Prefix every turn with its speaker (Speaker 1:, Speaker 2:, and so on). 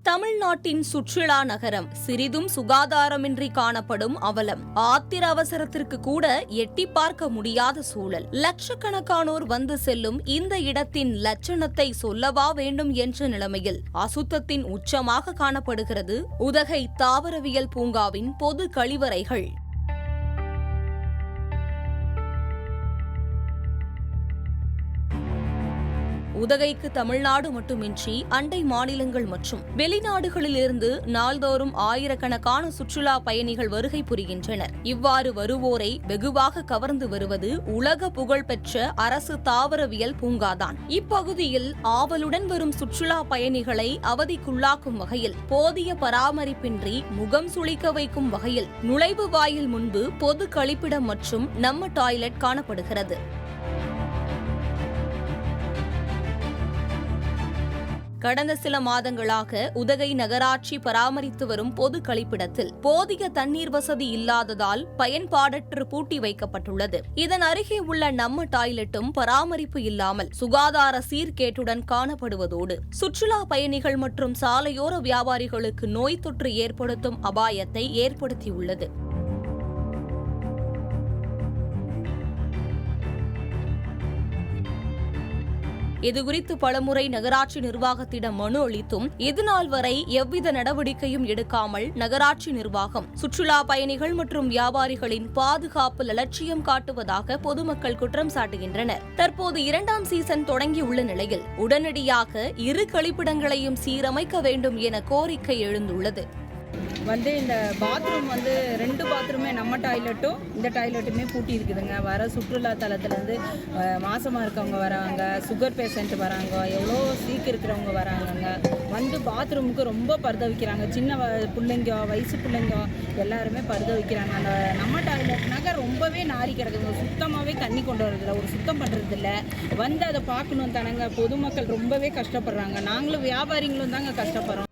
Speaker 1: தமிழ்நாட்டின் சுற்றுலா நகரம் சிறிதும் சுகாதாரமின்றி காணப்படும் அவலம். ஆத்திர அவசரத்திற்கு கூட எட்டி பார்க்க முடியாத சூழல். லட்சக்கணக்கானோர் வந்து செல்லும் இந்த இடத்தின் லட்சணத்தை சொல்லவா வேண்டும் என்ற நிலைமையில் அசுத்தத்தின் உச்சமாக காணப்படுகிறது உதகை தாவரவியல் பூங்காவின் பொது கழிவறைகள். உதகைக்கு தமிழ்நாடு மட்டுமின்றி அண்டை மாநிலங்கள் மற்றும் வெளிநாடுகளிலிருந்து நாள்தோறும் ஆயிரக்கணக்கான சுற்றுலா பயணிகள் வருகை புரிகின்றனர். இவ்வாறு வருவோரை வெகுவாக கவர்ந்து வருவது உலக புகழ்பெற்ற அரசு தாவரவியல் பூங்காதான். இப்பகுதியில் ஆவலுடன் வரும் சுற்றுலா பயணிகளை அவதிக்குள்ளாக்கும் வகையில் போதிய பராமரிப்பின்றி முகம் சுளிக்க வைக்கும் வகையில் நுழைவு வாயில் முன்பு பொது கழிப்பிடம் மற்றும் நம்ம டாய்லெட் காணப்படுகிறது. கடந்த சில மாதங்களாக உதகை நகராட்சி பராமரித்து வரும் பொது கழிப்பிடத்தில் போதிய தண்ணீர் வசதி இல்லாததால் பயன்பாடற்று பூட்டி வைக்கப்பட்டுள்ளது. இதன் அருகே உள்ள நம்ம டாய்லெட்டும் பராமரிப்பு இல்லாமல் சுகாதார சீர்கேட்டுடன் காணப்படுவதோடு சுற்றுலா பயணிகள் மற்றும் சாலையோர வியாபாரிகளுக்கு நோய் தொற்று ஏற்படுத்தும் அபாயத்தை ஏற்படுத்தியுள்ளது. இதுகுறித்து பலமுறை நகராட்சி நிர்வாகத்திடம் மனு அளித்தும் இதுநாள் வரை எவ்வித நடவடிக்கையும் எடுக்காமல் நகராட்சி நிர்வாகம் சுற்றுலா பயணிகள் மற்றும் வியாபாரிகளின் பாதுகாப்பு அலட்சியம் காட்டுவதாக பொதுமக்கள் குற்றம் சாட்டுகின்றனர். தற்போது 2ஆம் சீசன் தொடங்கியுள்ள நிலையில் உடனடியாக இரு கழிப்பிடங்களையும் சீரமைக்க வேண்டும் என கோரிக்கை எழுந்துள்ளது.
Speaker 2: இந்த பாத்ரூம் 2 பாத்ரூமே நம்ம டாய்லெட்டும் இந்த டாய்லெட்டுமே பூட்டி இருக்குதுங்க. வர சுற்றுலா தலத்துலேருந்து மாசமாக இருக்கவங்க வராங்க, சுகர் பேஷண்ட் வராங்க, எவ்வளோ சீக்கு இருக்கிறவங்க வராங்கங்க. பாத்ரூமுக்கு ரொம்ப பரிதவிக்கிறாங்க. சின்ன பிள்ளைங்க, வயசு பிள்ளைங்க எல்லாருமே பரிதவிக்கிறாங்க. அந்த நம்ம டாய்லெட்னாக்க ரொம்பவே நாரி கிடக்குதுங்க. சுத்தமாகவே தண்ணி கொண்டு வரதில்ல, ஒரு சுத்தம் பண்ணுறதில்ல. அதை பார்க்கணும் தானங்க. பொதுமக்கள் ரொம்பவே கஷ்டப்படுறாங்க. நாங்களும் வியாபாரிகளும் தாங்க கஷ்டப்படுறோம்.